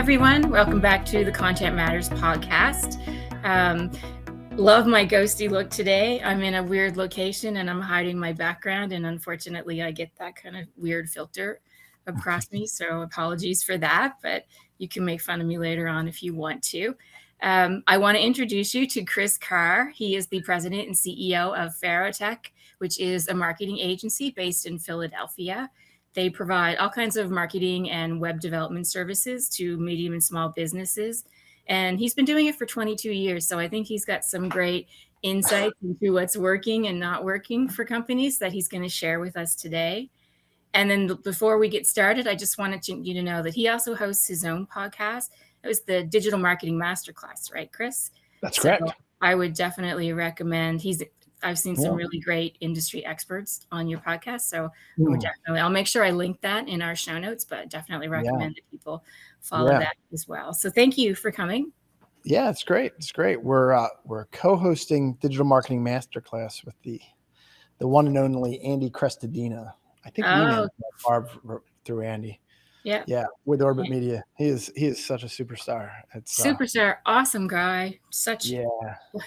everyone. Welcome back to the Content Matters podcast. Love my ghosty look today. I'm in a weird location and I'm hiding my background, and unfortunately I get that kind of weird filter across me, so apologies for that, but you can make fun of me later on if you want to. I want to introduce you to Chris Carr. He is the president and CEO of Farotech, which is a marketing agency based in Philadelphia. They provide all kinds of marketing and web development services to medium and small businesses. And he's been doing it for 22 years. So I think he's got some great insights into what's working and not working for companies that he's going to share with us today. And then before we get started, I just wanted you to know that he also hosts his own podcast. It was the Digital Marketing Masterclass, right, Chris? That's correct. I would definitely recommend. I've seen some really great industry experts on your podcast. So I'll make sure I link that in our show notes, but definitely recommend that people follow that as well. So thank you for coming. Yeah, it's great. It's great. We're co-hosting Digital Marketing Masterclass with the one and only Andy Crestadina. I think we met Barb through Andy. Yeah, with Orbit Media. He is such a superstar. Superstar, awesome guy. Such a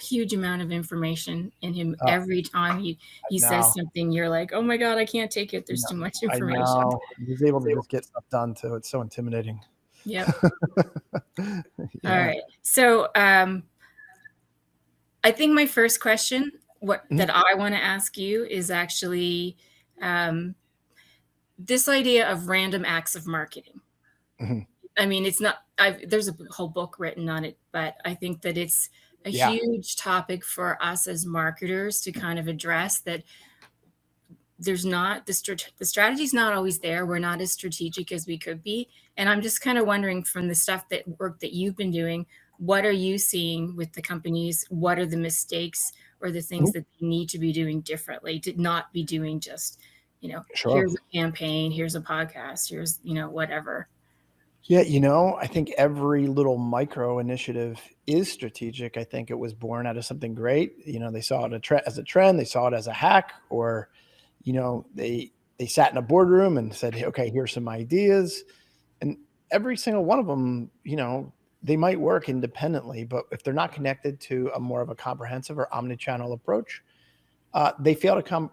huge amount of information in him. Every time he says something, you're like, oh my God, I can't take it. There's too much information. I know. He's able to just get stuff done too. It's so intimidating. Yep. All right. So I think my first question that I want to ask you is actually this idea of random acts of marketing. Mm-hmm. I mean, it's not, there's a whole book written on it, but I think that it's a huge topic for us as marketers to kind of address that there's not, the strategy's not always there. We're not as strategic as we could be. And I'm just kind of wondering, from the work that you've been doing, what are you seeing with the companies? What are the mistakes or the things that they need to be doing differently, to not be doing just, here's a campaign, here's a podcast, here's, whatever. Yeah. I think every little micro initiative is strategic. I think it was born out of something great. They saw it as a trend, they saw it as a hack, or, they sat in a boardroom and said, hey, okay, here's some ideas. And every single one of them, they might work independently, but if they're not connected to a more of a comprehensive or omni-channel approach, they fail to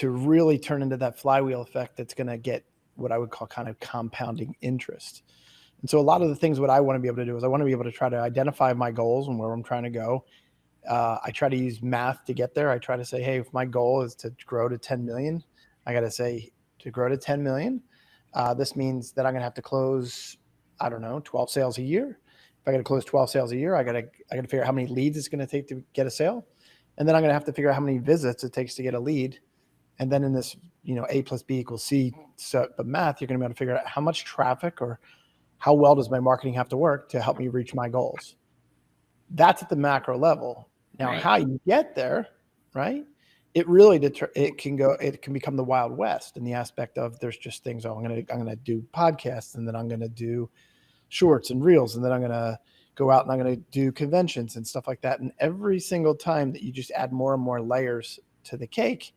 really turn into that flywheel effect that's going to get what I would call kind of compounding interest. And so a lot of the things what I want to be able to do is I want to be able to try to identify my goals and where I'm trying to go. I try to use math to get there. I try to say, hey, if my goal is to grow to 10 million, I got to say, to grow to 10 million, this means that I'm going to have to close, 12 sales a year. If I got to close 12 sales a year, I got to figure out how many leads it's going to take to get a sale. And then I'm going to have to figure out how many visits it takes to get a lead. And then in this, A plus B equals C, but math, you're going to be able to figure out how much traffic or how well does my marketing have to work to help me reach my goals. That's at the macro level. Now, how you get there, right? It really it can become the Wild West in the aspect of there's just things. I'm going to do podcasts, and then I'm going to do shorts and reels, and then I'm going to go out and I'm going to do conventions and stuff like that. And every single time that you just add more and more layers to the cake,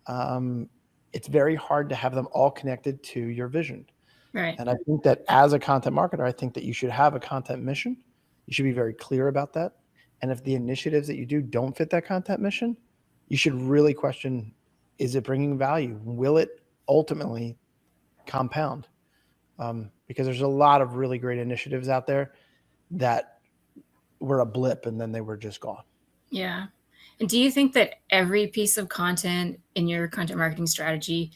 it's very hard to have them all connected to your vision. Right. And I think that as a content marketer, I think that you should have a content mission. You should be very clear about that. And if the initiatives that you do don't fit that content mission, you should really question, is it bringing value? Will it ultimately compound? Because there's a lot of really great initiatives out there that were a blip and then they were just gone. Yeah. And do you think that every piece of content in your content marketing strategy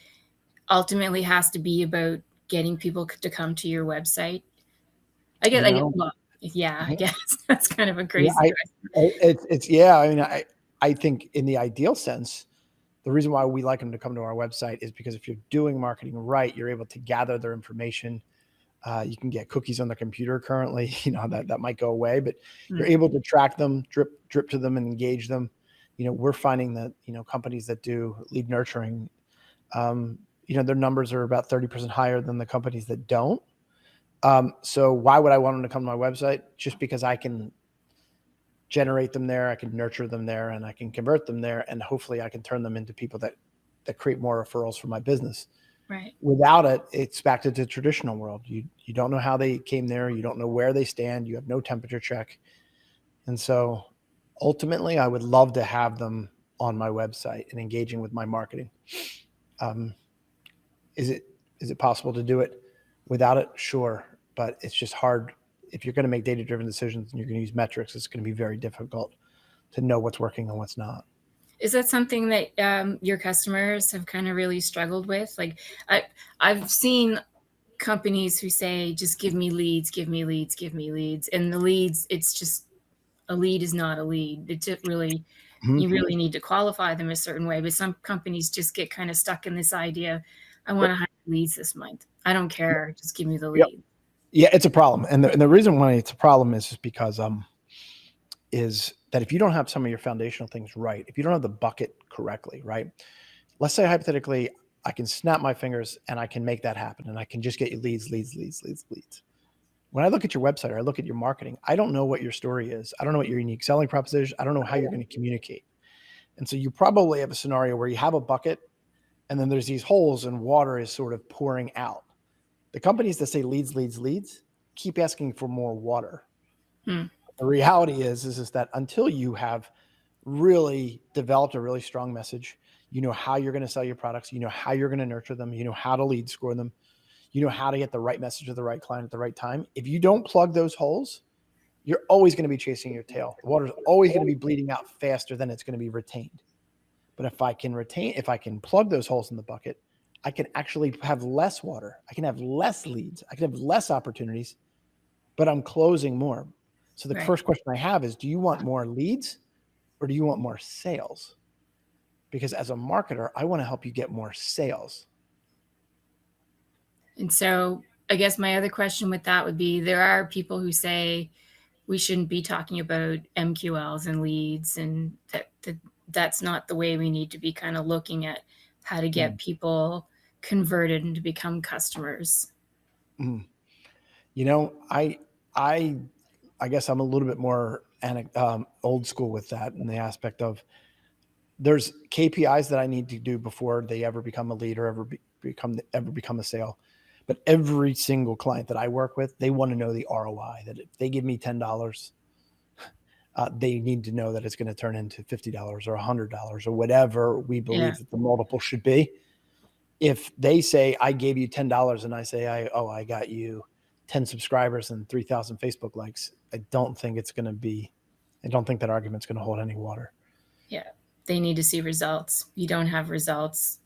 ultimately has to be about getting people to come to your website? I guess that's kind of a crazy question. I think in the ideal sense, the reason why we like them to come to our website is because if you're doing marketing right, you're able to gather their information. You can get cookies on the computer currently, that might go away, but you're able to track them, drip to them and engage them. We're finding that, companies that do lead nurturing, their numbers are about 30% higher than the companies that don't. So why would I want them to come to my website? Just because I can generate them there, I can nurture them there, and I can convert them there. And hopefully I can turn them into people that create more referrals for my business. Right. Without it, it's back to the traditional world. You don't know how they came there. You don't know where they stand. You have no temperature check. And so ultimately, I would love to have them on my website and engaging with my marketing. Is it possible to do it without it? Sure. But it's just hard. If you're going to make data-driven decisions and you're going to use metrics, it's going to be very difficult to know what's working and what's not. Is that something that your customers have kind of really struggled with? Like I've seen companies who say, just give me leads, give me leads, give me leads. And the leads, it's just, a lead is not a lead. It just really, you really need to qualify them a certain way. But some companies just get kind of stuck in this idea, I want to hire leads this month. I don't care. Just give me the lead. Yeah, it's a problem. And the reason why it's a problem is just because is that if you don't have some of your foundational things right, if you don't have the bucket correctly, right? Let's say hypothetically, I can snap my fingers and I can make that happen and I can just get you leads. When I look at your website or I look at your marketing, I don't know what your story is. I don't know what your unique selling proposition is. I don't know how you're going to communicate. And so you probably have a scenario where you have a bucket and then there's these holes and water is sort of pouring out. The companies that say leads keep asking for more water. The reality is that until you have really developed a really strong message, you know how you're going to sell your products, you know how you're going to nurture them, you know how to lead score them, you know how to get the right message to the right client at the right time. If you don't plug those holes, you're always going to be chasing your tail. The water's always going to be bleeding out faster than it's going to be retained. But if I can plug those holes in the bucket, I can actually have less water. I can have less leads. I can have less opportunities, but I'm closing more. So the first question I have is, do you want more leads or do you want more sales? Because as a marketer, I want to help you get more sales. And so I guess my other question with that would be, there are people who say we shouldn't be talking about MQLs and leads, and that's not the way we need to be kind of looking at how to get people converted and to become customers. You know, I guess I'm a little bit more old school with that, in the aspect of there's KPIs that I need to do before they ever become a lead or ever become a sale. But every single client that I work with, they want to know the ROI, that if they give me $10, they need to know that it's going to turn into $50 or $100 or whatever we believe that the multiple should be. If they say, I gave you $10 and I say, I got you 10 subscribers and 3,000 Facebook likes, I don't think that argument's going to hold any water. Yeah. They need to see results. You don't have results.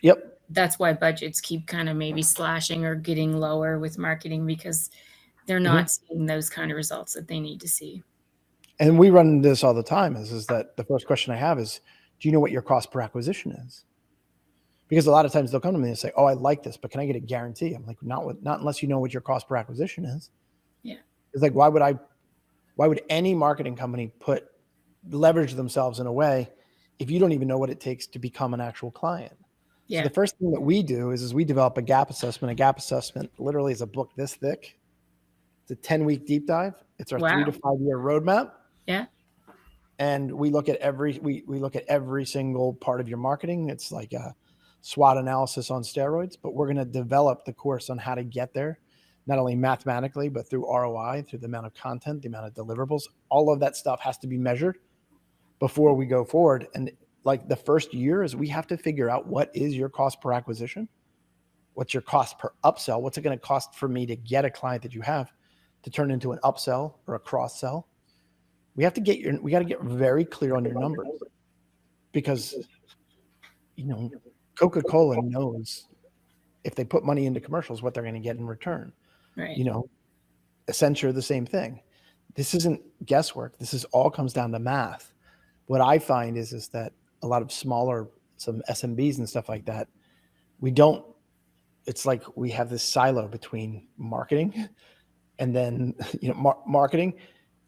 Yep. That's why budgets keep kind of maybe slashing or getting lower with marketing, because they're not seeing those kind of results that they need to see. And we run this all the time is that the first question I have is, do you know what your cost per acquisition is? Because a lot of times they'll come to me and say, oh, I like this, but can I get a guarantee? I'm like, not unless you know what your cost per acquisition is. Yeah. It's like, why would any marketing company leverage themselves in a way if you don't even know what it takes to become an actual client? Yeah. So the first thing that we do is we develop a gap assessment. A gap assessment literally is a book this thick. It's a 10-week deep dive. It's our 3 to 5 year roadmap. Yeah. And we look at every single part of your marketing. It's like a SWOT analysis on steroids, but we're going to develop the course on how to get there, not only mathematically, but through ROI, through the amount of content, the amount of deliverables. All of that stuff has to be measured before we go forward. And like the first year is we have to figure out, what is your cost per acquisition? What's your cost per upsell? What's it going to cost for me to get a client that you have to turn into an upsell or a cross sell? We got to get very clear on your numbers, because, Coca-Cola knows if they put money into commercials, what they're going to get in return. Right. Accenture, the same thing. This isn't guesswork. This all comes down to math. What I find is that a lot of smaller, some SMBs and stuff like that, it's like we have this silo between marketing and then, marketing.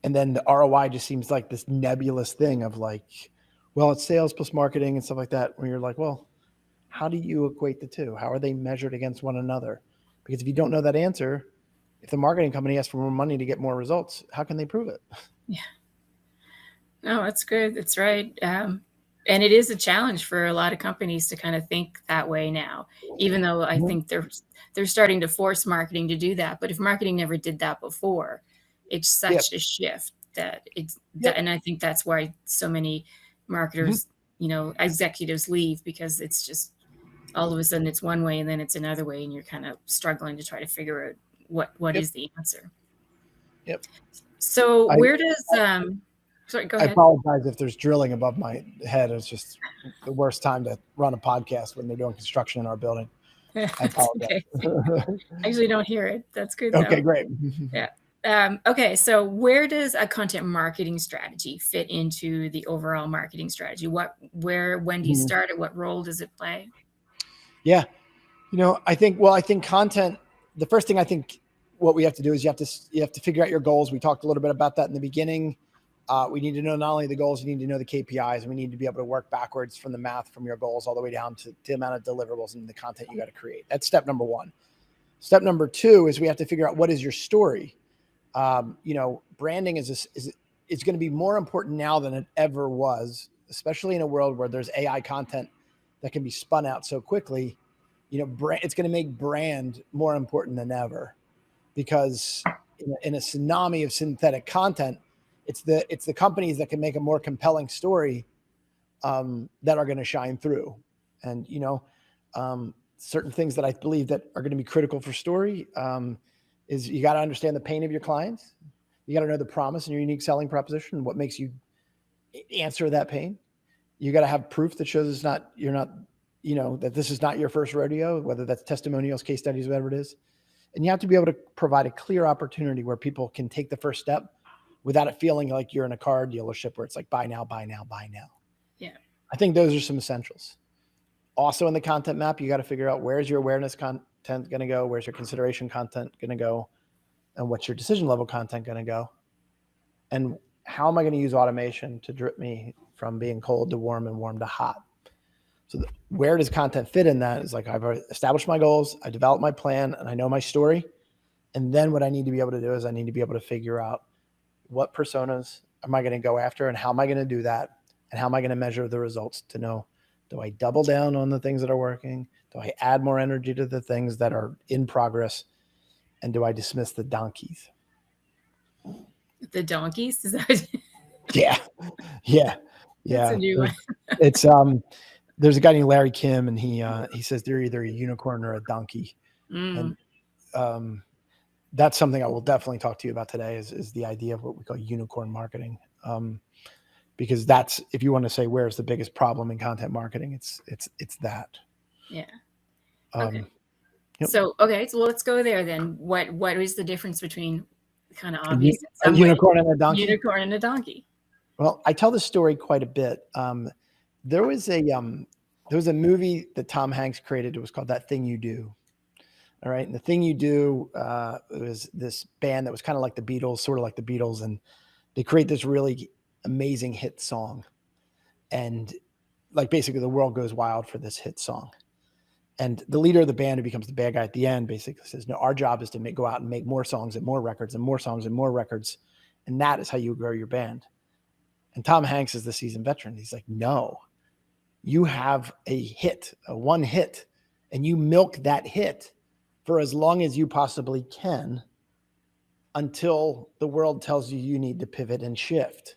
And then the ROI just seems like this nebulous thing of like, well, it's sales plus marketing and stuff like that. When you're like, well, how do you equate the two? How are they measured against one another? Because if you don't know that answer, if the marketing company asks for more money to get more results, how can they prove it? Yeah. No, that's good. That's right. And it is a challenge for a lot of companies to kind of think that way now, even though I Mhm. think they're starting to force marketing to do that. But if marketing never did that before, it's Yep. such a shift that it's that, Yep. and I think that's why so many Mhm. marketers, executives leave, because it's just all of a sudden it's one way and then it's another way, and you're kind of struggling to try to figure out what Yep. is the answer. Yep. So I where does sorry, go I ahead. apologize if there's drilling above my head. It's just the worst time to run a podcast when they're doing construction in our building. I That's okay. apologize. I usually don't hear it. That's good Okay, though. great. Yeah. Okay, so where does a content marketing strategy fit into the overall marketing strategy? When do you Mhm. start it? What role does it play? Yeah. I think content, the first thing I think what we have to do is you have to figure out your goals. We talked a little bit about that in the beginning. We need to know not only the goals, you need to know the KPIs, and we need to be able to work backwards from the math from your goals all the way down to the amount of deliverables and the content you got to create. That's step number one. Step number two is we have to figure out what is your story. Branding is going to be more important now than it ever was, especially in a world where there's AI content that can be spun out so quickly. It's going to make brand more important than ever, because in a tsunami of synthetic content, it's the companies that can make a more compelling story that are going to shine through. And certain things that I believe that are going to be critical for story is you got to understand the pain of your clients. You got to know the promise and your unique selling proposition, what makes you answer that pain. You got to have proof that shows you're not, that this is not your first rodeo, whether that's testimonials, case studies, whatever it is. And you have to be able to provide a clear opportunity where people can take the first step without it feeling like you're in a car dealership where it's like, buy now, buy now, buy now. Yeah. I think those are some essentials. Also in the content map, you got to figure out where's your awareness content going to go, where's your consideration content going to go, and what's your decision level content going to go, and how am I going to use automation to drip me from being cold to warm and warm to hot. So where does content fit in that is like, I've established my goals, I developed my plan, and I know my story. And then what I need to be able to do is I need to be able to figure out what personas am I going to go after and how am I going to do that? And how am I going to measure the results to know, do I double down on the things that are working? Do I add more energy to the things that are in progress? And do I dismiss the donkeys? The donkeys? Is that Yeah. Yeah. that's a Yeah. new one. It's there's a guy named Larry Kim, and he says they're either a unicorn or a donkey. And Mm, um that's something I will definitely talk to you about today is the idea of what we call unicorn marketing. Because that's, if you want to say where's the biggest problem in content marketing, it's that. yeah. Okay. Um, yep. So let's go there then. What is the difference between, kind of obvious in A some way, unicorn and a donkey. unicorn and a donkey? Well, I tell this story quite a bit. There was a movie that Tom Hanks created. It was called That Thing You Do. All right. And The Thing You Do it was this band that was kind of like the Beatles, sort of like the Beatles. And they create this really amazing hit song. And like basically the world goes wild for this hit song. And the leader of the band, who becomes the bad guy at the end, basically says, no, our job is to go out and make more songs and more records and more songs and more records. And that is how you grow your band. And Tom Hanks is the seasoned veteran. He's like, no, you have a hit, a one hit, and you milk that hit for as long as you possibly can until the world tells you you need to pivot and shift.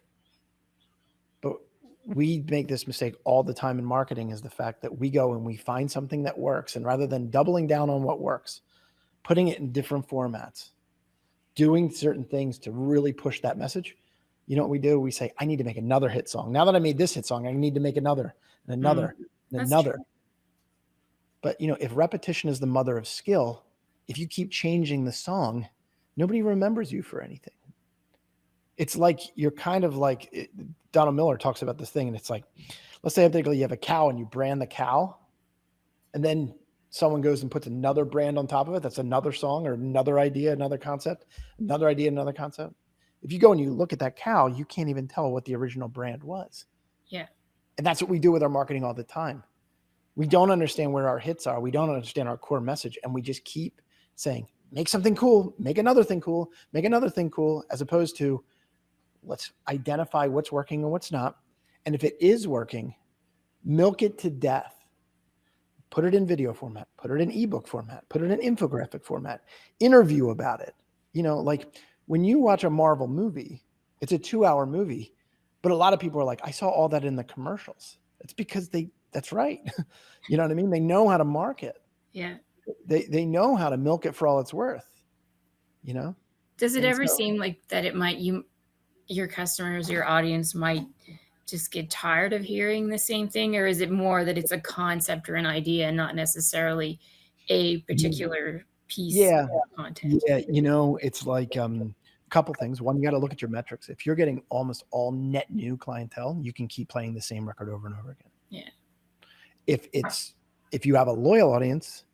But we make this mistake all the time in marketing, is the fact that we go and we find something that works, and rather than doubling down on what works, putting it in different formats, doing certain things to really push that message, you know what we do? We say, I need to make another hit song. Now that I made this hit song, I need to make another and another and That's another. true. But if repetition is the mother of skill, if you keep changing the song, nobody remembers you for anything. It's like you're kind of like Donald Miller talks about this thing, and it's like, let's say you have a cow and you brand the cow, and then someone goes and puts another brand on top of it. That's another song or another idea, another concept, another idea, another concept. If you go and you look at that cow, you can't even tell what the original brand was. Yeah. And that's what we do with our marketing all the time. We don't understand where our hits are. We don't understand our core message. And we just keep saying, make something cool, make another thing cool, make another thing cool, as opposed to let's identify what's working and what's not. And if it is working, milk it to death. Put it in video format, put it in ebook format, put it in infographic format, interview about it. Like when you watch a Marvel movie, it's a 2-hour movie, but a lot of people are like, I saw all that in the commercials. It's because that's right. You know what I mean? They know how to market. Yeah. They know how to milk it for all it's worth, Does it ever seem like that your customers, your audience might just get tired of hearing the same thing? Or is it more that it's a concept or an idea, not necessarily a particular piece of content? Yeah. It's like a couple things. One, you got to look at your metrics. If you're getting almost all net new clientele, you can keep playing the same record over and over again. Yeah. If you have a loyal audience,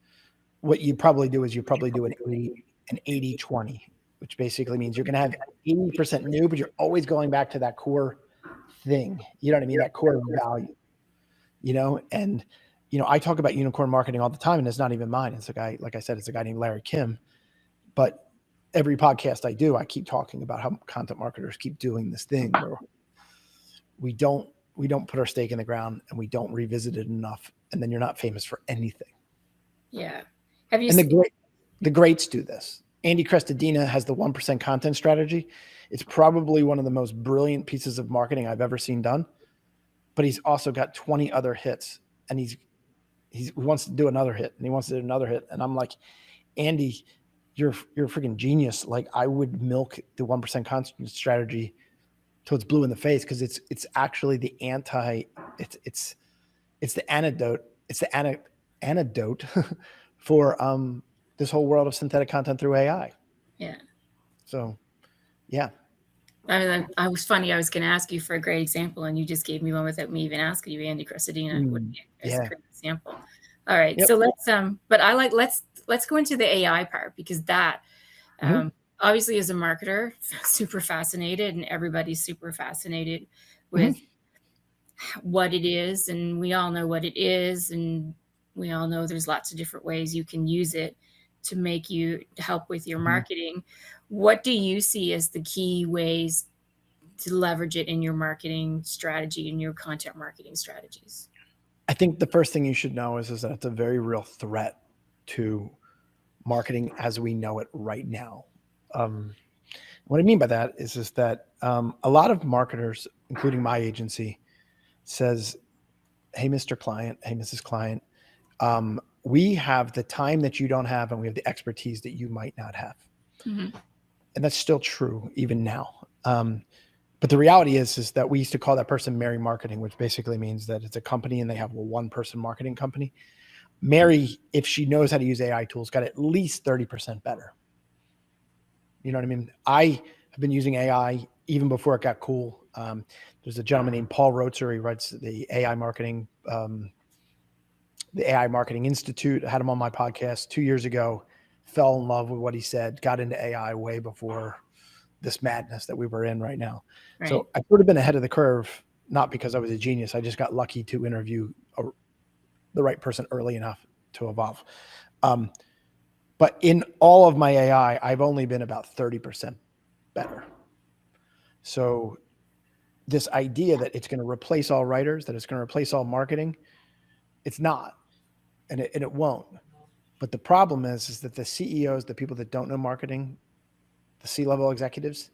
what you probably do is you probably do an 80-20, which basically means you're going to have 80% new, but you're always going back to that core thing. You know what I mean? That core value, and, I talk about unicorn marketing all the time, and it's not even mine. It's a guy, like I said, it's a guy named Larry Kim. But every podcast I do, I keep talking about how content marketers keep doing this thing where we don't put our stake in the ground and we don't revisit it enough. And then you're not famous for anything. Yeah. Have you the greats do this. Andy Crestodina has the 1% content strategy. It's probably one of the most brilliant pieces of marketing I've ever seen done, but he's also got 20 other hits, and he wants to do another hit, and he wants to do another hit. And I'm like, Andy, you're a freaking genius. Like, I would milk the 1% content strategy till it's blue in the face, because it's actually the it's the antidote. It's the antidote for this whole world of synthetic content through AI. Yeah. So, yeah. I was funny. I was going to ask you for a great example, and you just gave me one without me even asking you. Andy Crestodina would be a great example. All right. Yep. So let's go into the AI part, because that obviously, as a marketer, super fascinated, and everybody's super fascinated with what it is, and we all know what it is, and we all know there's lots of different ways you can use it to help with your marketing. What do you see as the key ways to leverage it in your marketing strategy and your content marketing strategies? I think the first thing you should know is that it's a very real threat to marketing as we know it right now. What I mean by that is that a lot of marketers, including my agency, says, hey, Mr. Client, hey, Mrs. Client, we have the time that you don't have, and we have the expertise that you might not have. And that's still true even now. But the reality is that we used to call that person Mary Marketing, which basically means that it's a company and they have a one-person marketing company. Mary, if she knows how to use AI tools, got at least 30% better. You know what I mean? I have been using AI even before it got cool. There's a gentleman named Paul Rotzer. He writes the AI Marketing Institute. I had him on my podcast 2 years ago, fell in love with what he said, got into AI way before this madness that we were in right now. Right. So I would have been ahead of the curve, not because I was a genius. I just got lucky to interview the right person early enough to evolve. But in all of my AI, I've only been about 30% better. So this idea that it's going to replace all writers, that it's going to replace all marketing, it's not, and it won't. But the problem is that the CEOs, the people that don't know marketing, the C-level executives,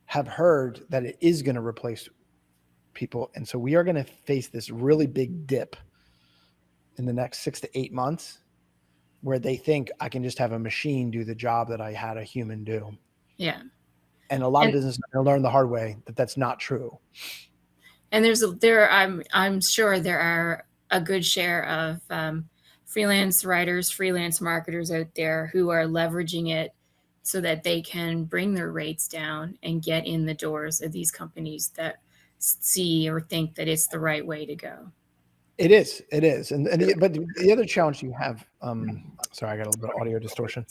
have heard that it is going to replace people. And so we are going to face this really big dip in the next 6 to 8 months where they think I can just have a machine do the job that I had a human do. Yeah. And a lot of businesses learn the hard way that that's not true. And I'm sure there are a good share of freelance writers, freelance marketers out there who are leveraging it so that they can bring their rates down and get in the doors of these companies that see or think that it's the right way to go. It is. But the other challenge you have, sorry, I got a little bit of audio distortion.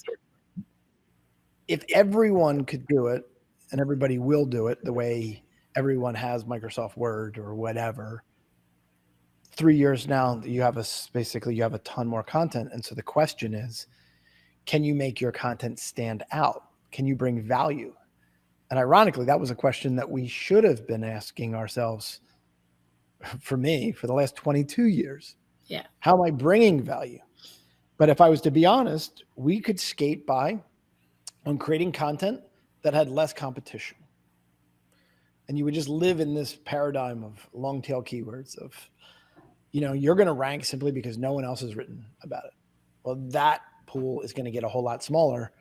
If everyone could do it, and everybody will do it the way everyone has Microsoft Word or whatever, 3 years now, you have a ton more content. And so the question is, can you make your content stand out? Can you bring value? And ironically, that was a question that we should have been asking ourselves for me for the last 22 years. Yeah. How am I bringing value? But if I was to be honest, we could skate by on creating content that had less competition. And you would just live in this paradigm of long tail keywords of, you're going to rank simply because no one else has written about it. Well, that pool is going to get a whole lot smaller.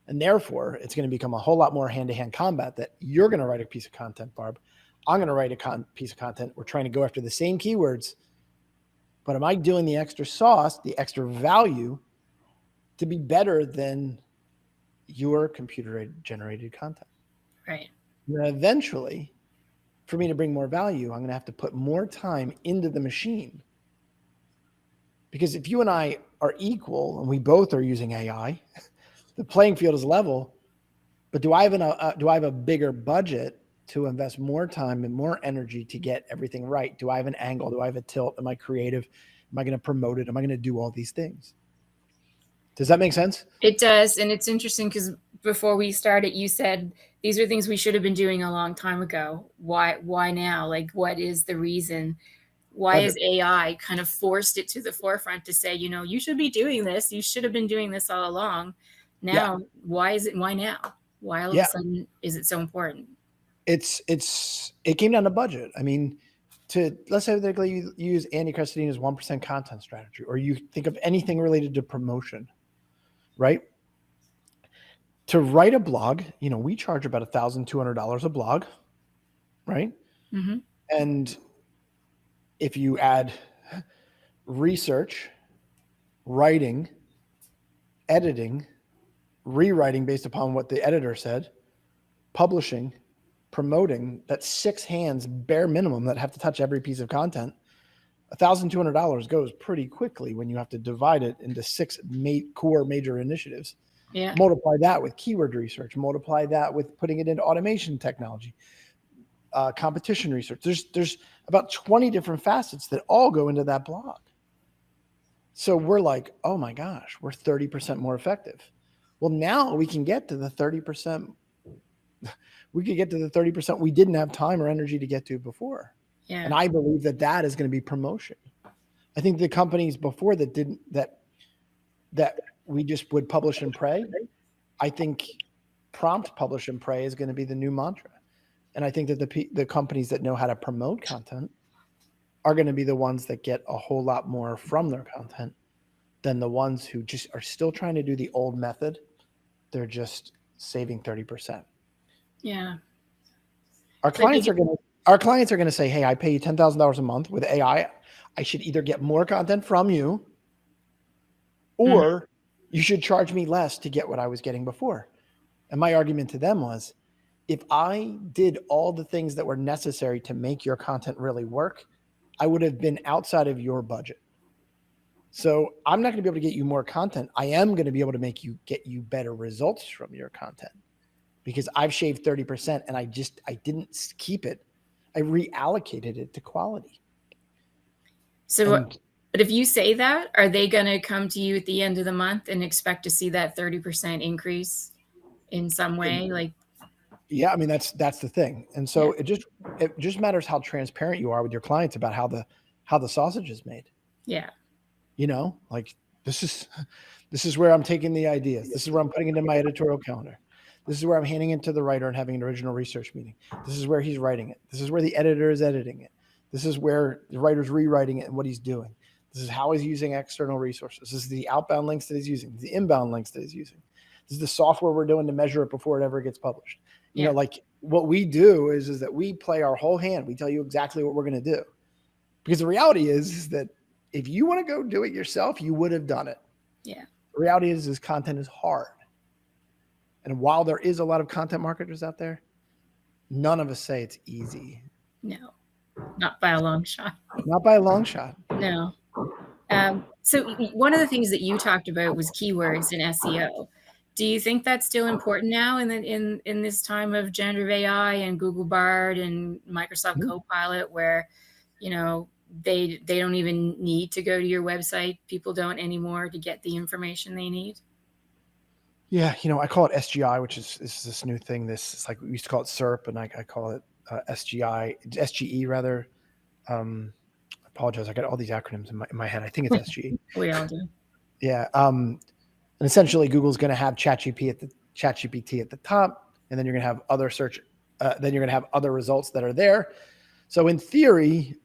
And therefore, it's going to become a whole lot more hand-to-hand combat that you're going to write a piece of content, Barb. I'm going to write a piece of content. We're trying to go after the same keywords. But am I doing the extra sauce, the extra value to be better than your computer-generated content? Right. And then eventually, for me to bring more value, I'm going to have to put more time into the machine. Because if you and I are equal and we both are using AI, the playing field is level. But do I have a bigger budget to invest more time and more energy to get everything right? Do I have an angle? Do I have a tilt? Am I creative? Am I going to promote it? Am I going to do all these things? Does that make sense? It does. And it's interesting because before we started, you said these are things we should have been doing a long time ago. Why now? Like, what is the reason? Why is AI kind of forced it to the forefront to say, you should be doing this. You should have been doing this all along. Now, why now? Why all of a sudden is it so important? It came down to budget. I mean, let's say you use Andy Crestodina's 1% content strategy, or you think of anything related to promotion, right? To write a blog, we charge about $1,200 a blog, right? Mm-hmm. And if you add research, writing, editing, rewriting based upon what the editor said, publishing, promoting, that's 6 hands bare minimum that have to touch every piece of content. $1,200 goes pretty quickly when you have to divide it into 6 core major initiatives. Yeah. Multiply that with keyword research, multiply that with putting it into automation technology, competition research. There's about 20 different facets that all go into that blog. So we're like, oh my gosh, we're 30% more effective. Well, now we can get to the 30%. We could get to the 30% we didn't have time or energy to get to before. Yeah. And I believe that is going to be promotion. I think the companies before that we just would publish and pray, I think prompt publish and pray is going to be the new mantra. And I think that the companies that know how to promote content are going to be the ones that get a whole lot more from their content than the ones who just are still trying to do the old method. They're just saving 30%. Yeah. Our clients are going to say, hey, I pay you $10,000 a month with AI. I should either get more content from you or you should charge me less to get what I was getting before. And my argument to them was, if I did all the things that were necessary to make your content really work, I would have been outside of your budget. So I'm not going to be able to get you more content. I am going to be able to get you better results from your content because I've shaved 30% and I didn't keep it. I reallocated it to quality. So, but if you say that, are they going to come to you at the end of the month and expect to see that 30% increase in some way? Yeah, I mean, that's the thing. And so it just matters how transparent you are with your clients about how the sausage is made. Yeah. This is where I'm taking the ideas. This is where I'm putting it in my editorial calendar. This is where I'm handing it to the writer and having an original research meeting. This is where he's writing it. This is where the editor is editing it. This is where the writer's rewriting it and what he's doing. This is how he's using external resources. This is the outbound links that he's using, the inbound links that he's using. This is the software we're doing to measure it before it ever gets published. What we do is that we play our whole hand. We tell you exactly what we're going to do. Because the reality is that if you want to go do it yourself, you would have done it. Yeah. The reality is content is hard. And while there is a lot of content marketers out there, none of us say it's easy. No, not by a long shot. Not by a long shot. No. So one of the things that you talked about was keywords in SEO. Do you think that's still important now in this time of generative AI and Google Bard and Microsoft Copilot, where they don't even need to go to your website? People don't anymore to get the information they need. Yeah, I call it SGI, which is this new thing. This is like we used to call it SERP, and I call it SGI, SGE rather. I apologize. I got all these acronyms in my head. I think it's SGE. We all do. Yeah. And essentially Google's going to have ChatGPT at the top, and then you're going to have other search. Then you're going to have other results that are there. So in theory,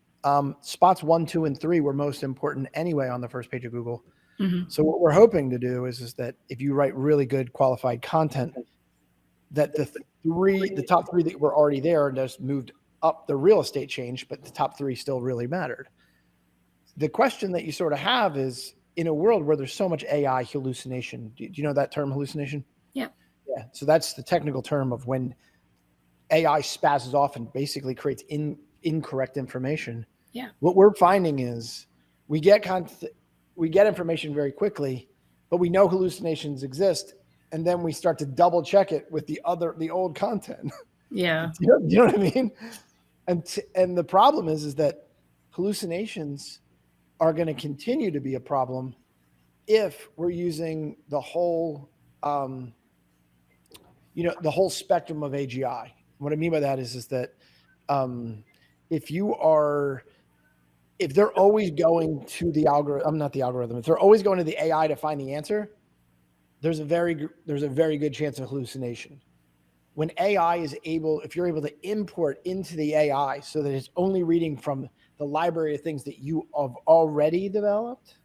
spots 1, 2, and 3 were most important anyway on the first page of Google. Mm-hmm. So what we're hoping to do is that if you write really good qualified content, that the top 3 that were already there just moved up the real estate change, but the top 3 still really mattered. The question that you sort of have is, in a world where there's so much AI hallucination, do you know that term, hallucination? Yeah. Yeah. So that's the technical term of when AI spazzes off and basically creates incorrect information. Yeah. What we're finding is we get information very quickly, but we know hallucinations exist, and then we start to double check it with the old content. Yeah. You know what I mean? And the problem is that hallucinations are going to continue to be a problem if we're using the whole the whole spectrum of AGI. What I mean by that is that if they're always going to the algorithm, if they're always going to the AI to find the answer, there's a very good chance of hallucination. When AI if you're able to import into the AI so that it's only reading from the library of things that you have already developed,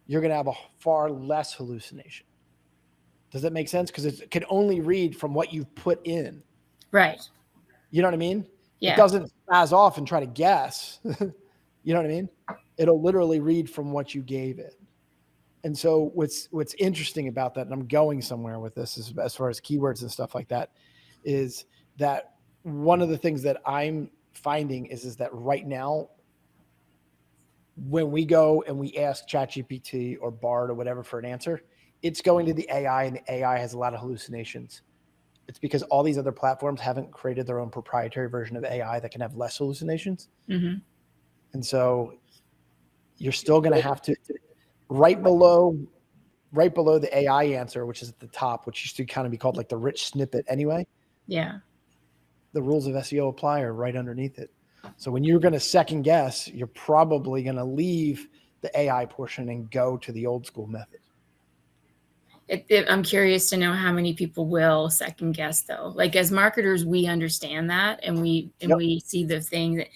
you're going to have a far less hallucination. Does that make sense? Because it can only read from what you've put in. Right. You know what I mean? Yeah. It doesn't spaz off and try to guess. You know what I mean? It'll literally read from what you gave it. And so what's interesting about that, and I'm going somewhere with this as far as keywords and stuff like that, is that one of the things that I'm finding is that right now, when we go and we ask ChatGPT or Bard or whatever for an answer, it's going to the AI, and the AI has a lot of hallucinations. It's because all these other platforms haven't created their own proprietary version of AI that can have less hallucinations. Mm-hmm. And so you're still going to have to, right below the AI answer, which is at the top, which used to kind of be called like the rich snippet anyway. Yeah. The rules of SEO apply are right underneath it. So when you're going to second guess, you're probably going to leave the AI portion and go to the old school method. I'm curious to know how many people will second guess though. Like as marketers, we understand that and we see the thing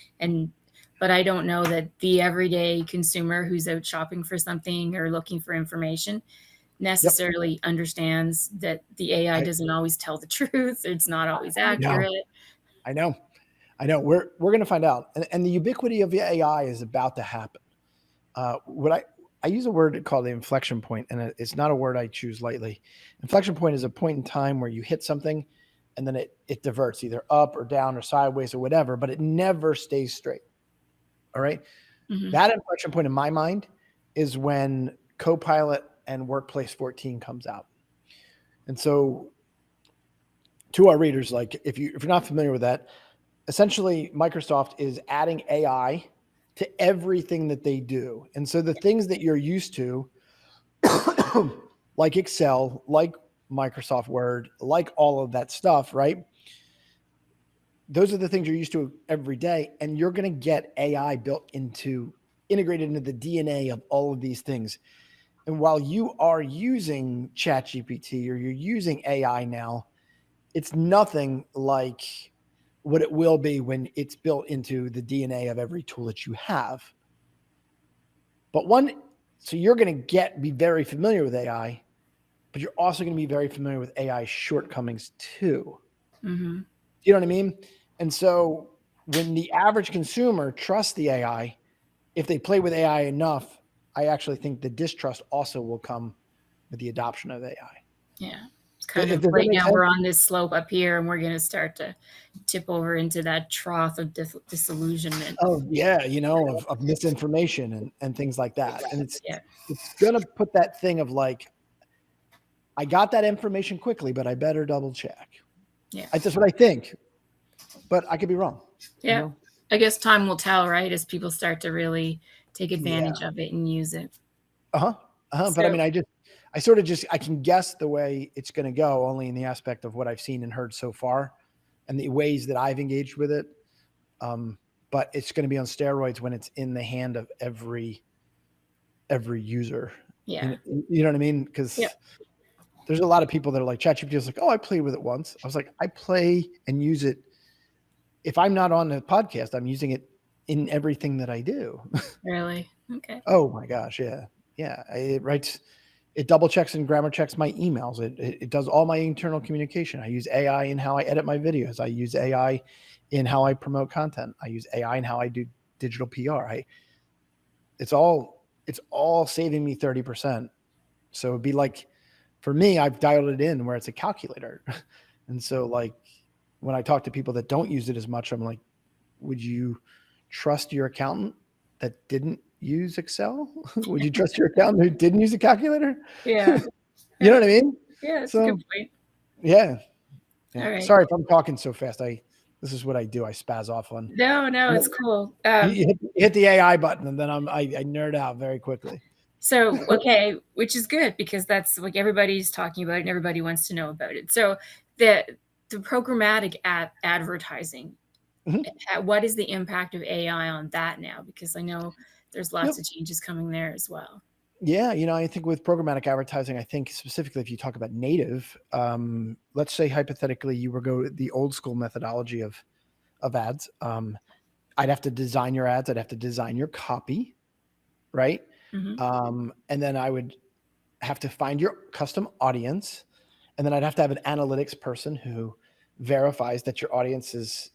but I don't know that the everyday consumer who's out shopping for something or looking for information necessarily understands that the AI doesn't always tell the truth. It's not always accurate. I know. We're going to find out. And the ubiquity of the AI is about to happen. I use a word called the inflection point, and it's not a word I choose lightly. Inflection point is a point in time where you hit something and then it diverts either up or down or sideways or whatever, but it never stays straight. All right. Mm-hmm. That inflection point in my mind is when Copilot and Workplace 14 comes out. And so to our readers, like if you're not familiar with that, essentially Microsoft is adding AI to everything that they do. And so the things that you're used to, like Excel, like Microsoft Word, like all of that stuff, right? Those are the things you're used to every day. And you're going to get AI integrated into the DNA of all of these things. And while you are using ChatGPT or you're using AI now, it's nothing like what it will be when it's built into the DNA of every tool that you have. So you're going to be very familiar with AI, but you're also going to be very familiar with AI shortcomings too. Mm-hmm. You know what I mean? And so when the average consumer trusts the AI, if they play with AI enough, I actually think the distrust also will come with the adoption of AI. Yeah. Kind of right now we're on this slope up here and we're going to start to tip over into that trough of disillusionment. Oh yeah. Of misinformation and things like that. And it's going to put that thing of like, I got that information quickly, but I better double check. Yeah. That's what I think, but I could be wrong. Yeah. I guess time will tell, right? As people start to really take advantage of it and use it. So, but I mean, I can guess the way it's going to go only in the aspect of what I've seen and heard so far and the ways that I've engaged with it. but it's going to be on steroids when it's in the hand of every user. Yeah. You know what I mean? Because Yep. there's a lot of people that are like, ChatGPT is like, oh, I played with it once. I was like, I play and use it. If I'm not on the podcast, I'm using it in everything that I do. Really? Okay. Oh my gosh. Yeah. Yeah. It double checks and grammar checks my emails. It does all my internal communication. I use AI in how I edit my videos. I use AI in how I promote content. I use AI in how I do digital PR. It's all saving me 30%. So it'd be like, for me, I've dialed it in where it's a calculator. And so like when I talk to people that don't use it as much, I'm like, would you trust your accountant that didn't use Excel? Would you trust your accountant who didn't use a calculator? Yeah. You know what I mean? Yeah, that's a So good point. yeah. All right. Sorry if I'm talking so fast. This is what I do. I spaz off on. No, it's cool. You hit the AI button and then I nerd out very quickly. So, okay, which is good because that's like everybody's talking about it and everybody wants to know about it. So the programmatic advertising, what is the impact of AI on that now? Because I know there's lots of changes coming there as well. Yeah, I think with programmatic advertising, I think specifically if you talk about native, let's say hypothetically you were go the old school methodology of ads. I'd have to design your ads. I'd have to design your copy, right? Mm-hmm. And then I would have to find your custom audience, and then I'd have to have an analytics person who verifies that your audience is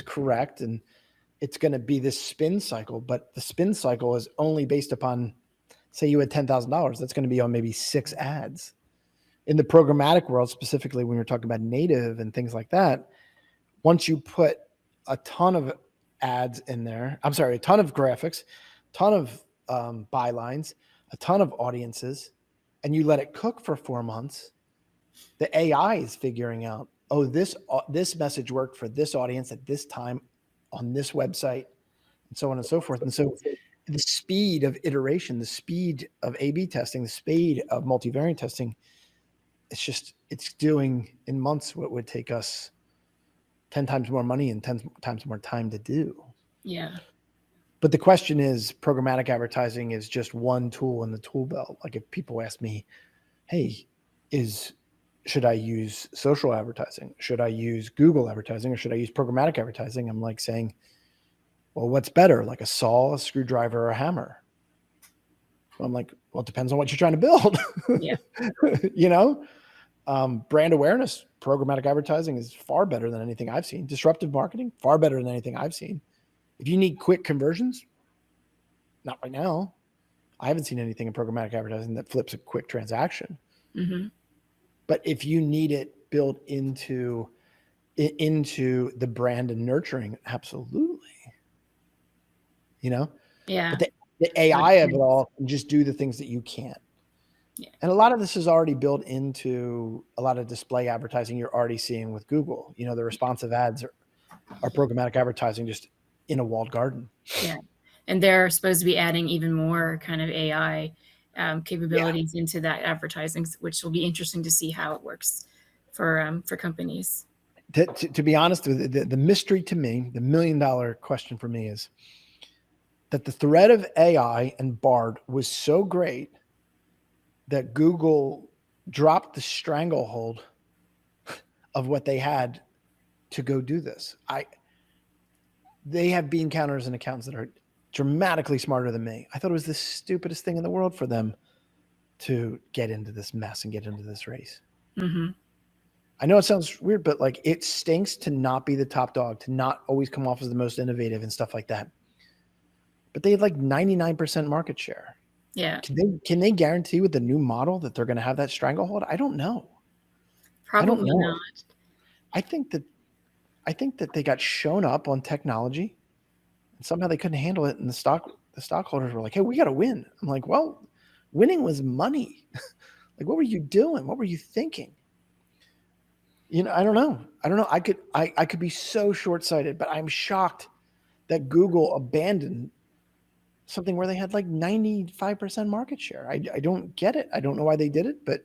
correct, and it's going to be this spin cycle. But the spin cycle is only based upon, say you had $10,000, that's going to be on maybe 6 ads. In the programmatic world, specifically when you're talking about native and things like that, once you put a ton of ads in there, a ton of graphics, ton of bylines, a ton of audiences, and you let it cook for 4 months, the AI is figuring out, oh, this message worked for this audience at this time on this website, and so on and so forth. And so the speed of iteration, the speed of A/B testing, the speed of multivariate testing, it's doing in months what would take us 10 times more money and 10 times more time to do. Yeah. But the question is, programmatic advertising is just one tool in the tool belt. Like if people ask me, hey, should I use social advertising? Should I use Google advertising, or should I use programmatic advertising? I'm like saying, well, what's better, like a saw, a screwdriver, or a hammer? I'm like, well, it depends on what you're trying to build. Yeah. Brand awareness, programmatic advertising is far better than anything I've seen. Disruptive marketing, far better than anything I've seen. If you need quick conversions, not right now. I haven't seen anything in programmatic advertising that flips a quick transaction. Mm-hmm. But if you need it built into the brand and nurturing, absolutely. Yeah. But the AI of it all can just do the things that you can't. Yeah. And a lot of this is already built into a lot of display advertising you're already seeing with Google. The responsive ads are programmatic advertising just in a walled garden. Yeah. And they're supposed to be adding even more kind of AI capabilities into that advertising, which will be interesting to see how it works for companies. To be honest, the mystery to me, the $1 million question for me is that the threat of AI and Bard was so great that Google dropped the stranglehold of what they had to go do this. They have bean counters and accountants that are dramatically smarter than me. I thought it was the stupidest thing in the world for them to get into this mess and get into this race. Mm-hmm. I know it sounds weird, but like it stinks to not be the top dog, to not always come off as the most innovative and stuff like that. But they had like 99% market share. Yeah. Can they guarantee with the new model that they're going to have that stranglehold? I don't know. Probably not. I think that they got shown up on technology and somehow they couldn't handle it. And the stockholders were like, hey, we got to win. I'm like, well, winning was money. Like, what were you doing? What were you thinking? I don't know. I could be so short-sighted, but I'm shocked that Google abandoned something where they had like 95% market share. I don't get it. I don't know why they did it, but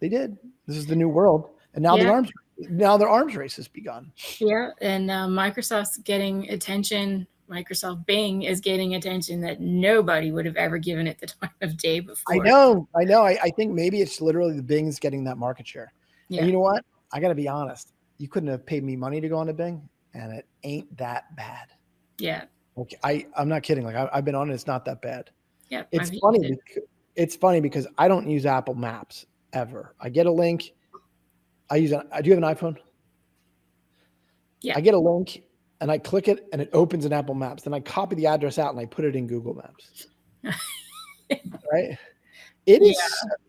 they did. This is the new world. And now the arms Now their arms race has begun. Yeah, and Microsoft's getting attention. Microsoft Bing is getting attention that nobody would have ever given it the time of day I before. know. I think maybe it's literally the Bing's getting that market share. Yeah. And you know what? I got to be honest. You couldn't have paid me money to go on to Bing, and it ain't that bad. Yeah. Okay, I'm not kidding. Like I've been on it. It's not that bad. Yeah. It's funny. It's funny because I don't use Apple Maps ever. I get a link. Do you have an iPhone? Yeah. I get a link and I click it and it opens an Apple Maps. Then I copy the address out and I put it in Google Maps. Right? It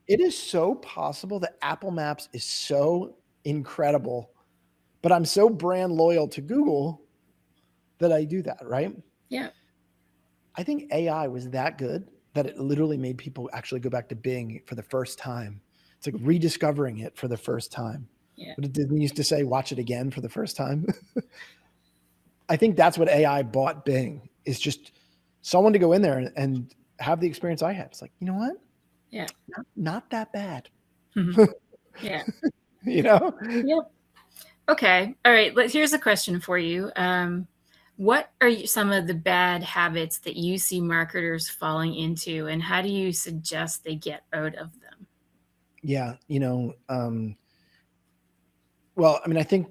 is so possible that Apple Maps is so incredible, but I'm so brand loyal to Google that I do that, right? Yeah. I think AI was that good that it literally made people actually go back to Bing for the first time. It's like rediscovering it for the first time. Yeah. But it didn't used to say watch it again for the first time. I think that's what AI bought Bing, is just someone to go in there and have the experience I had. It's like, you know what? Yeah. Not that bad. Mm-hmm. Yeah. You know? Yep. Okay. All right. Here's a question for you. What are some of the bad habits that you see marketers falling into, and how do you suggest they get out of them? Yeah. Well, I mean, I think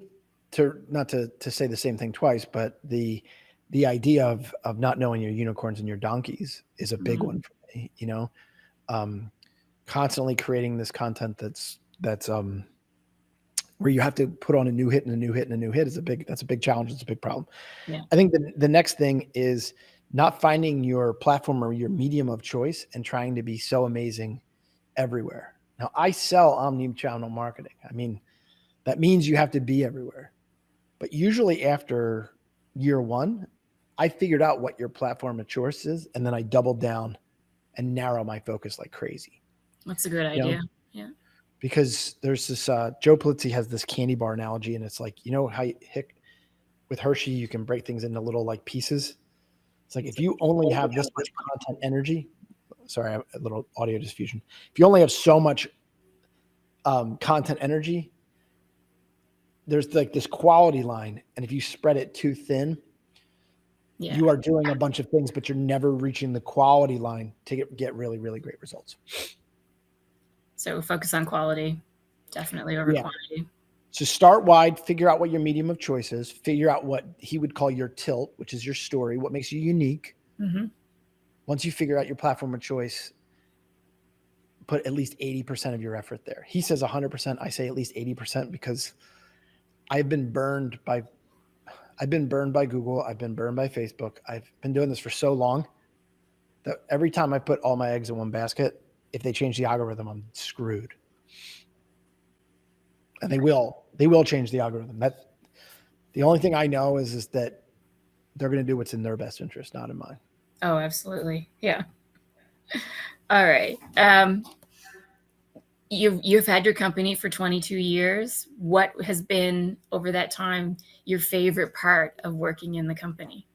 not to say the same thing twice, but the idea of not knowing your unicorns and your donkeys is a big one for me, constantly creating this content that's where you have to put on a new hit and a new hit and a new hit that's a big challenge. It's a big problem. Yeah. I think the next thing is not finding your platform or your medium of choice and trying to be so amazing everywhere. Now, I sell omni-channel marketing. I mean, that means you have to be everywhere. But usually after year one, I figured out what your platform of choice is, and then I doubled down and narrow my focus like crazy. That's a good idea. Yeah. Because there's this, Joe Polizzi has this candy bar analogy, and it's like, how you with Hershey, you can break things into little like pieces. It's like, if you only have this much content energy, sorry, a little audio diffusion. If you only have so much content energy, there's like this quality line. And if you spread it too thin, you are doing a bunch of things, but you're never reaching the quality line to get really, really great results. So focus on quality, definitely over quantity. So start wide, figure out what your medium of choice is, figure out what he would call your tilt, which is your story, what makes you unique. Mm-hmm. Once you figure out your platform of choice, put at least 80% of your effort there. He says 100%. I say at least 80% because I've been burned by Google. I've been burned by Facebook. I've been doing this for so long that every time I put all my eggs in one basket, if they change the algorithm, I'm screwed. And they will change the algorithm. That's the only thing I know is that they're going to do what's in their best interest, not in mine. Oh, absolutely. Yeah. All right. You've had your company for 22 years. What has been over that time your favorite part of working in the company?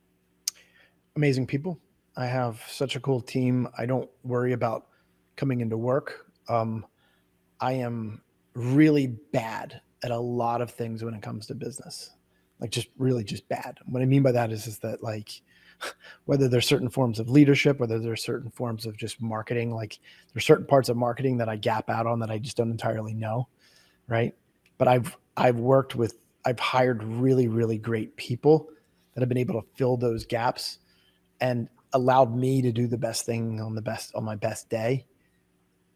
Amazing people. I have such a cool team. I don't worry about coming into work. I am really bad at a lot of things when it comes to business, like just bad. What I mean by that is that like, whether there's certain forms of leadership, whether there's certain forms of just marketing, like there's certain parts of marketing that I gap out on that I just don't entirely know. Right. But I've hired really, really great people that have been able to fill those gaps and allowed me to do the best thing on my best day.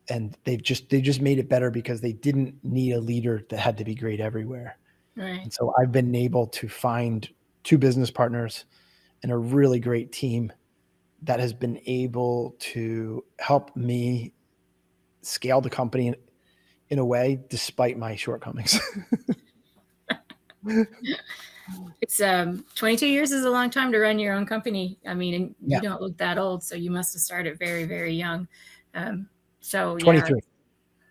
And they just made it better because they didn't need a leader that had to be great everywhere. Right. And so I've been able to find 2 business partners and a really great team that has been able to help me scale the company in a way, despite my shortcomings. It's 22 years is a long time to run your own company. I mean, you don't look that old, so you must have started very, very young. So 23.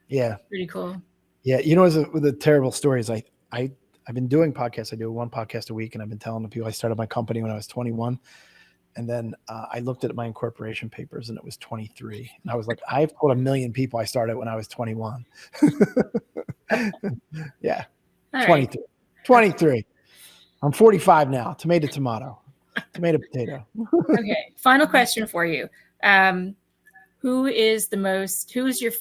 Yeah. Pretty cool. Yeah. With the terrible stories, I've been doing podcasts. I do 1 podcast a week, and I've been telling the people I started my company when I was 21. And then I looked at my incorporation papers and it was 23. And I was like, I've told 1 million people I started when I was 21. Yeah. All right. 23. 23. I'm 45 now. Tomato, tomato. Tomato, potato. Okay. Final question for you. Who is your,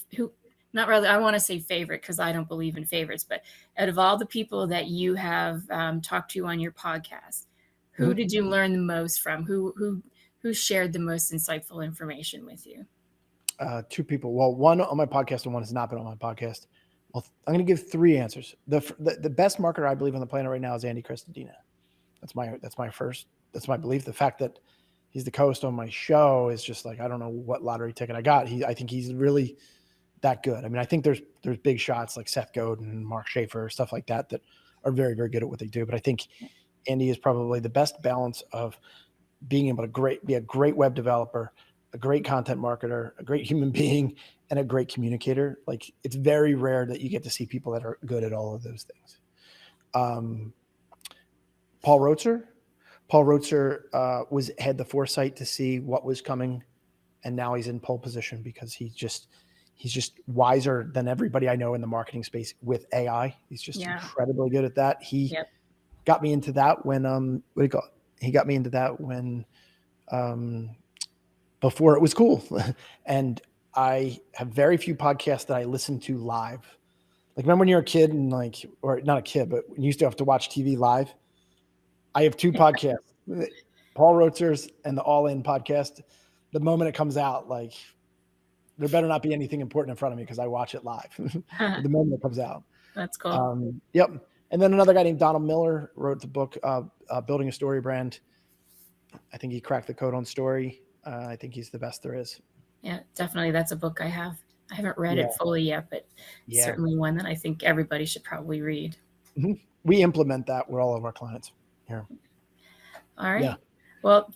not really, I want to say favorite because I don't believe in favorites, but out of all the people that you have talked to on your podcast, who did you learn the most from? Who shared the most insightful information with you? Two people. Well, one on my podcast and one has not been on my podcast. Well, I'm going to give three answers. The best marketer I believe on the planet right now is Andy Cristodina. That's my belief. The fact that he's the co-host on my show is just like, I don't know what lottery ticket I got. I think he's really that good. I mean, I think there's big shots like Seth Godin, Mark Schaefer, stuff like that are very, very good at what they do. But I think Andy is probably the best balance of being able to be a great web developer, a great content marketer, a great human being, and a great communicator. Like, it's very rare that you get to see people that are good at all of those things. Paul Roetzer had the foresight to see what was coming, and now he's in pole position because he's just wiser than everybody I know in the marketing space with AI. He's just incredibly good at that. He got me into that when he got me into that when before it was cool. And I have very few podcasts that I listen to live. Like, remember when you're a kid and or not a kid, but when you used to have to watch TV live? I have two podcasts, Paul Roetzer's and the All In podcast. The moment it comes out, there better not be anything important in front of me because I watch it live. The moment it comes out. That's cool. Yep. And then another guy named Donald Miller wrote the book, Building a Story Brand. I think he cracked the code on story. I think he's the best there is. Yeah, definitely. That's a book I have. I haven't read it fully yet, but certainly one that I think everybody should probably read. Mm-hmm. We implement that with all of our clients here. All right. Yeah. Well,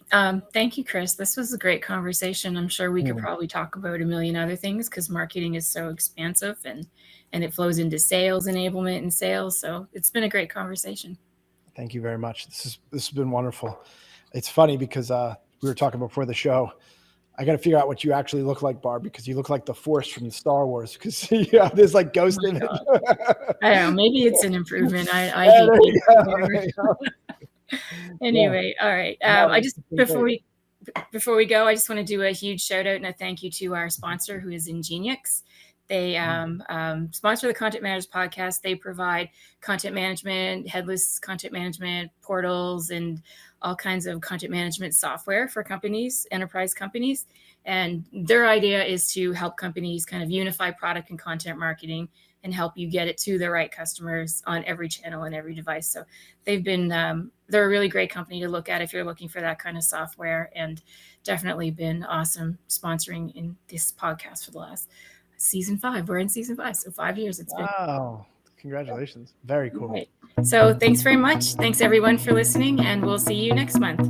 thank you, Chris. This was a great conversation. I'm sure we could probably talk about a million other things because marketing is so expansive and it flows into sales enablement and sales. So it's been a great conversation. Thank you very much. This has been wonderful. It's funny because we were talking before the show. I got to figure out what you actually look like, Barb, because you look like the Force from Star Wars. Because you have this ghost image. I don't know. Maybe it's an improvement. I hate Anyway, all right. I just before we go, I just want to do a huge shout out and a thank you to our sponsor, who is Ingenix. They sponsor the Content Matters podcast. They provide content management, headless content management, portals, and all kinds of content management software for companies, enterprise companies. And their idea is to help companies kind of unify product and content marketing and help you get it to the right customers on every channel and every device. So they've been, they're a really great company to look at if you're looking for that kind of software, and definitely been awesome sponsoring in this podcast for the last season 5. We're in season 5, so 5 years it's been. Wow. Congratulations. Very cool. Right. So thanks very much. Thanks everyone for listening, and we'll see you next month.